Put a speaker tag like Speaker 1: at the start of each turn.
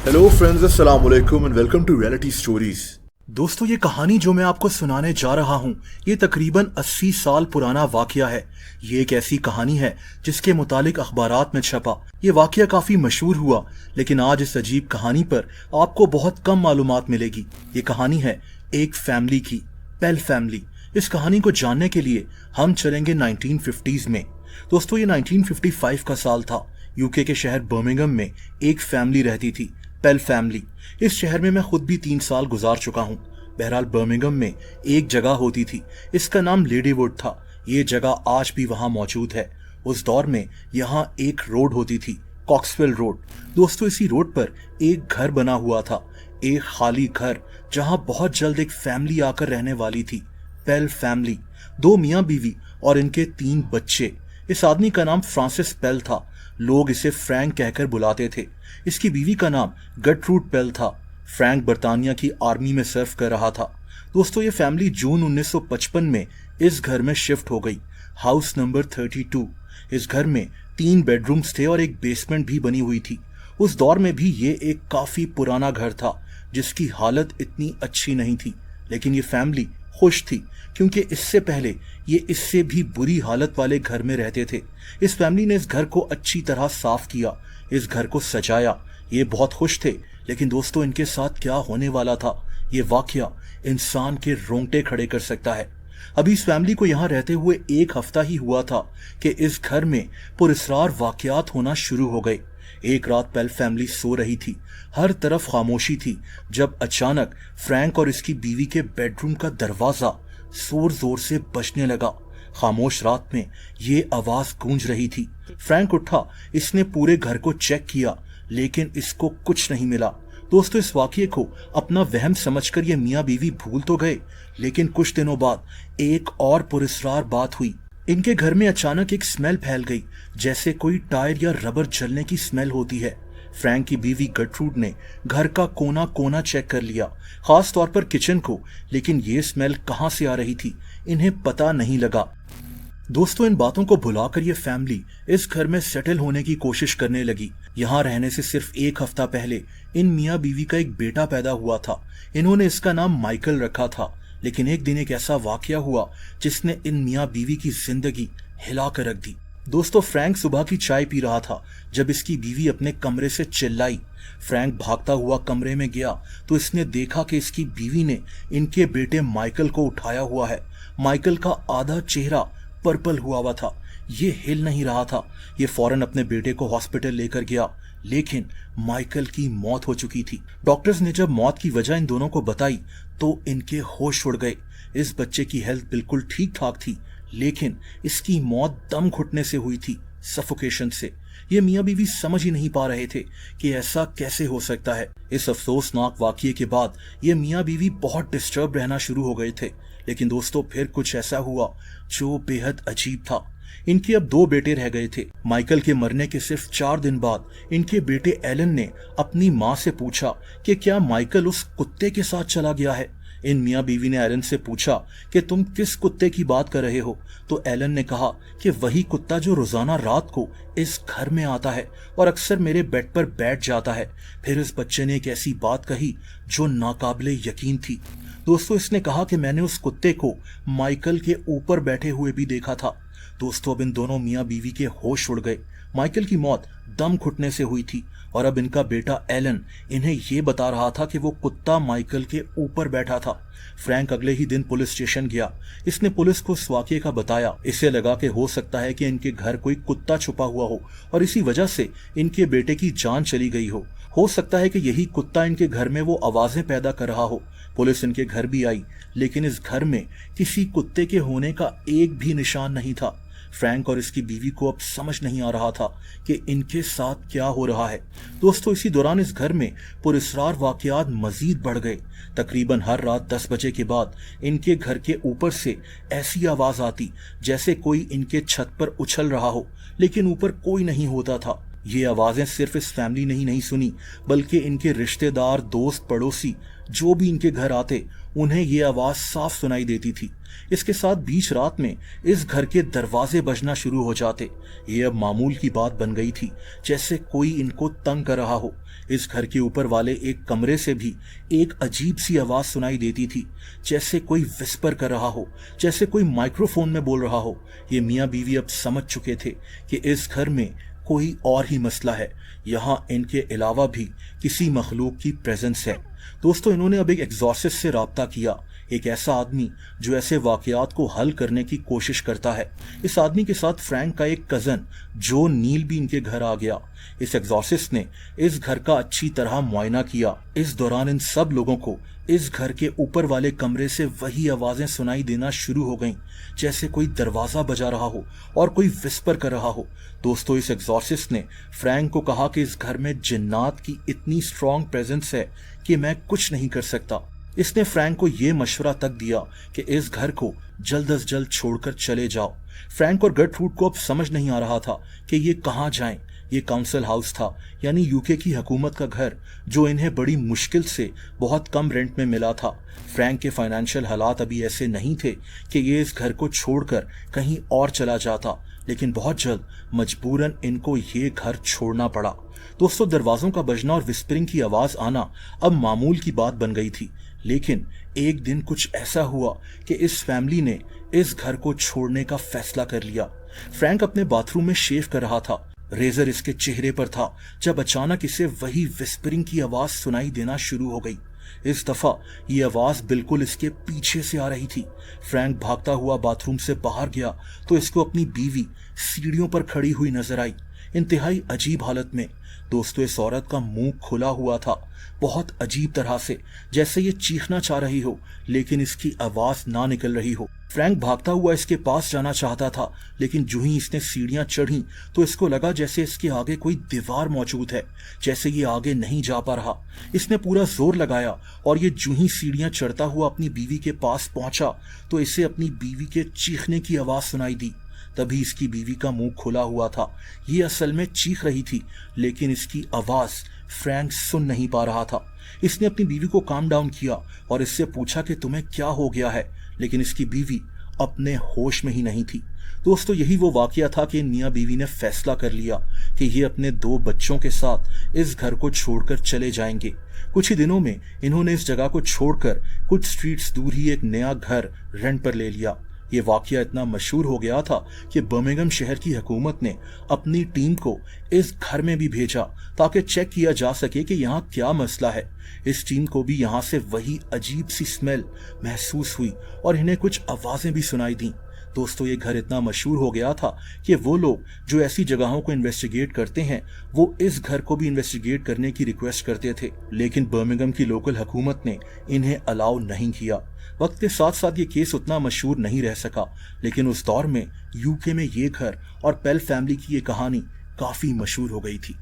Speaker 1: Hello friends, अस्सलाम वालेकुम and welcome to reality stories.
Speaker 2: दोस्तों, ये कहानी जो मैं आपको सुनाने जा रहा हूँ ये तकरीबन 80 साल पुराना वाकया है। ये एक ऐसी कहानी है जिसके मुतालिक अखबारात में छपा। ये वाकया काफी मशहूर हुआ, लेकिन आज इस अजीब कहानी पर आपको बहुत कम मालूमात मिलेगी। ये कहानी है एक फैमिली की, पेल फैमिली। इस कहानी को जानने के लिए हम चलेंगे 1950s में। दोस्तों, ये 1955 का साल था। यूके के शहर बर्मिंघम में एक फैमिली रहती थी, पेल फैमिली। इस शहर में मैं खुद भी 3 साल गुजार चुका हूँ। बहरहाल, बर्मिंघम में एक जगह होती थी, इसका नाम लेडीवुड था। ये जगह आज भी वहां मौजूद है। उस दौर में यहाँ एक रोड होती थी, कॉक्सवेल रोड। दोस्तों, इसी रोड पर एक घर बना हुआ था, एक खाली घर जहां बहुत जल्द एक फैमिली आकर रहने वाली थी, पेल फैमिली। 2 मियाँ बीवी और इनके 3 बच्चे। इस आदमी का नाम फ्रांसिस पेल था। लोग इसे फ्रैंक कहकर बुलाते थे। इसकी बीवी का नाम गर्ट्रूड पेल था। फ्रैंक बर्तानिया की आर्मी में सर्व कर रहा था। दोस्तों, ये फैमिली जून 1955 में इस घर में शिफ्ट हो गई, हाउस नंबर 32। इस घर में 3 बेडरूम्स थे और एक बेसमेंट भी बनी हुई थी। उस दौर में भी ये एक काफी पुराना घर था जिसकी हालत इतनी अच्छी नहीं थी, लेकिन ये फैमिली खुश थी क्योंकि इससे पहले ये इससे भी बुरी हालत वाले घर में रहते थे। इस फैमिली ने इस घर को अच्छी तरह साफ किया, इस घर को सजाया। ये बहुत खुश थे, लेकिन दोस्तों, इनके साथ क्या होने वाला था ये वाकया इंसान के रोंगटे खड़े कर सकता है। अभी इस फैमिली को यहाँ रहते हुए 1 हफ्ता ही हुआ था कि इस घर में पुरस्रार वाकयात होना शुरू हो गए। एक रात पेल फैमिली सो रही थी, हर तरफ खामोशी थी, जब अचानक फ्रैंक और इसकी बीवी के बेडरूम का दरवाजा जोर जोर से बजने लगा। खामोश रात में ये आवाज गूंज रही थी। फ्रैंक उठा, इसने पूरे घर को चेक किया, लेकिन इसको कुछ नहीं मिला। दोस्तों, इस वाकये को अपना वहम समझकर ये मियाँ बीवी भूल तो गए, लेकिन कुछ दिनों बाद एक और पुरस्रार बात हुई। इनके घर में अचानक एक स्मेल फैल गई, जैसे कोई टायर या रबर जलने की स्मेल होती है। फ्रैंक की बीवी गर्ट्रूड ने घर का कोना कोना चेक कर लिया, खास तौर पर किचन को, लेकिन ये स्मेल कहां से आ रही थी इन्हें पता नहीं लगा। दोस्तों, इन बातों को भुलाकर ये फैमिली इस घर में सेटल होने की कोशिश करने लगी। यहाँ रहने से सिर्फ 1 हफ्ता पहले इन मियाँ बीवी का एक बेटा पैदा हुआ था। इन्होंने इसका नाम माइकल रखा था, लेकिन एक दिन एक ऐसा वाकया हुआ जिसने इन मियाँ बीवी की जिंदगी हिला कर रख दी। दोस्तों, फ्रैंक सुबह की चाय पी रहा था जब इसकी बीवी अपने कमरे से चिल्लाई। फ्रैंक भागता हुआ कमरे में गया तो इसने देखा कि इसकी बीवी ने इनके बेटे माइकल को उठाया हुआ है। माइकल का आधा चेहरा पर्पल हुआ था, ये हिल नहीं रहा था। ये फौरन अपने बेटे को हॉस्पिटल लेकर गया, लेकिन माइकल की मौत हो चुकी थी। डॉक्टर्स ने जब मौत की वजह इन दोनों को बताई तो इनके होश उड़ गए। इस बच्चे की हेल्थ बिल्कुल ठीक ठाक थी, लेकिन इसकी मौत दम घुटने से हुई थी, सफोकेशन से। ये मियाँ बीवी समझ ही नहीं पा रहे थे कि ऐसा कैसे हो सकता है। इस अफसोसनाक वाकये के बाद ये मियाँ बीवी बहुत डिस्टर्ब रहना शुरू हो गए थे। लेकिन दोस्तों, फिर कुछ ऐसा हुआ जो बेहद अजीब था। इनके अब 2 बेटे रह गए थे। माइकल के मरने के सिर्फ 4 दिन बाद इनके बेटे एलन ने अपनी माँ से पूछा कि क्या माइकल उस कुत्ते के साथ चला गया है। इन मियाँ बीवी ने एलन से पूछा कि तुम किस कुत्ते की बात कर रहे हो, तो एलन ने कहा कि वही कुत्ता जो रोजाना रात को इस घर में आता है और अक्सर मेरे बेड पर बैठ जाता है। फिर इस बच्चे ने एक ऐसी बात कही जो नाकाबिले यकीन थी। दोस्तों, इसने कहा कि मैंने उस कुत्ते को माइकल के ऊपर बैठे हुए भी देखा था। दोस्तों, अब इन दोनों मियाँ बीवी के होश उड़ गए। माइकल की मौत दम घुटने से हुई थी और अब इनका बेटा एलन इन्हें ये बता रहा था कि वो कुत्ता माइकल के ऊपर बैठा था। फ्रैंक अगले ही दिन पुलिस स्टेशन गया। इसने पुलिस को इस वाकये का बताया। इसे लगा कि हो सकता है कि इनके घर कोई कुत्ता छुपा हुआ हो और इसी वजह से इनके बेटे की जान चली गई हो सकता है कि यही कुत्ता इनके घर में वो आवाजें पैदा कर रहा हो। पुलिस इनके घर भी आई, लेकिन इस घर में किसी कुत्ते के होने का एक भी निशान नहीं था। फ्रैंक और इसकी बीवी को अब समझ नहीं आ रहा था कि इनके साथ क्या हो रहा है। दोस्तों, इसी दौरान इस घर में पुरस्रार वाकयात मजीद बढ़ गए। तकरीबन हर रात 10 बजे के बाद इनके घर के ऊपर से ऐसी आवाज आती जैसे कोई इनके छत पर उछल रहा हो, लेकिन ऊपर कोई नहीं होता था। ये आवाजें सिर्फ इस फैमिली ने ही नहीं सुनी, बल्कि इनके रिश्तेदार, दोस्त, पड़ोसी जो भी इनके घर आते उन्हें ये आवाज साफ सुनाई देती थी। इसके साथ बीच रात में इस घर के दरवाजे बजना शुरू हो जाते। ये अब मामूल की बात बन गई थी, जैसे कोई इनको तंग कर रहा हो। इस घर के ऊपर वाले एक कमरे से भी एक अजीब सी आवाज सुनाई देती थी, जैसे कोई विस्पर कर रहा हो, जैसे कोई माइक्रोफोन में बोल रहा हो। ये मियाँ बीवी अब समझ चुके थे कि इस घर में कोई और ही मसला है, यहाँ इनके अलावा भी किसी मखलूक की प्रेजेंस है। दोस्तों, इन्होंने अब एक एग्जॉर्सिस्ट से राब्ता किया, एक ऐसा आदमी जो ऐसे वाकयात को हल करने की कोशिश करता है। इस आदमी के साथ फ्रैंक का एक कजन जो नील भी इनके घर आ गया। इस एग्जॉर्सिस्ट ने इस घर का अच्छी तरह मुआयना किया। इस दौरान इन सब लोगों को इस घर के ऊपर वाले कमरे से वही आवाजें सुनाई देना शुरू हो गईं, जैसे कोई दरवाजा बजा रहा हो और कोई विस्पर कर रहा हो। दोस्तों, इस एग्जॉर्सिस्ट ने फ्रैंक को कहा कि इस घर में जिन्नात की इतनी स्ट्रॉन्ग प्रेजेंस है कि मैं कुछ नहीं कर सकता। इसने फ्रैंक को यह मशवरा तक दिया कि इस घर को जल्द अज जल्द छोड़कर चले जाओ। फ्रैंक और गर्टरूड को अब समझ नहीं आ रहा था कि ये कहाँ जाएं। ये काउंसिल हाउस था, यानी यूके की हुकूमत का घर, जो इन्हें बड़ी मुश्किल से बहुत कम रेंट में मिला था। फ्रैंक के फाइनेंशियल हालात अभी ऐसे नहीं थे कि ये इस घर को छोड़कर कहीं और चला जाता, लेकिन बहुत जल्द मजबूरन इनको ये घर छोड़ना पड़ा। दोस्तों, दरवाजों का बजना और विस्परिंग की आवाज आना अब मामूल की बात बन गई थी। लेकिन एक दिन कुछ ऐसा हुआ कि इस फैमिली ने इस घर को छोड़ने का फैसला कर लिया। फ्रैंक अपने बाथरूम में शेव कर रहा था, रेजर इसके चेहरे पर था, जब अचानक इसे वही विस्परिंग की आवाज सुनाई देना शुरू हो गई। इस दफा ये आवाज बिल्कुल इसके पीछे से आ रही थी। फ्रैंक भागता हुआ बाथरूम से बाहर गया तो इसको अपनी बीवी सीढ़ियों पर खड़ी हुई नजर आई, इंतहाई अजीब हालत में। दोस्तों, इस औरत का मुंह खुला हुआ था, बहुत अजीब तरह से, जैसे ये चीखना चाह रही हो लेकिन इसकी आवाज ना निकल रही हो। फ्रैंक भागता हुआ इसके पास जाना चाहता था, लेकिन जो ही इसने सीढ़ियां चढ़ी तो इसको लगा जैसे इसके आगे कोई दीवार मौजूद है, जैसे ये आगे नहीं जा पा रहा। इसने पूरा जोर लगाया और ये जो ही सीढ़ियां चढ़ता हुआ अपनी बीवी के पास पहुंचा तो इसे अपनी बीवी के चीखने की आवाज सुनाई दी। तभी इसकी बीवी का मुंह खुला हुआ था। ये असल में चीख रही थी, लेकिन इसकी आवाज फ्रैंक सुन नहीं पा रहा था। इसने अपनी बीवी को काम डाउन किया और इससे पूछा कि तुम्हें क्या हो गया है, लेकिन इसकी बीवी अपने होश में ही नहीं थी। दोस्तों, यही वो वाकया था कि मियाँ बीवी ने फैसला कर लिया कि ये अपने 2 बच्चों के साथ इस घर को छोड़कर चले जाएंगे। कुछ ही दिनों में इन्होंने इस जगह को छोड़कर कुछ स्ट्रीट्स दूर ही एक नया घर रेंट पर ले लिया। ये वाकया इतना मशहूर हो गया था कि बर्मिंघम शहर की हुकूमत ने अपनी टीम को इस घर में भी भेजा ताकि चेक किया जा सके कि यहाँ क्या मसला है। इस टीम को भी यहाँ से वही अजीब सी स्मेल महसूस हुई और इन्हें कुछ आवाजें भी सुनाई दी। दोस्तों, ये घर इतना मशहूर हो गया था कि वो लोग जो ऐसी जगहों को इन्वेस्टिगेट करते हैं वो इस घर को भी इन्वेस्टिगेट करने की रिक्वेस्ट करते थे, लेकिन बर्मिंघम की लोकल हुकूमत ने इन्हें अलाउ नहीं किया। वक्त के साथ साथ ये केस उतना मशहूर नहीं रह सका, लेकिन उस दौर में यूके में ये घर और पेल फैमिली की ये कहानी काफी मशहूर हो गई थी।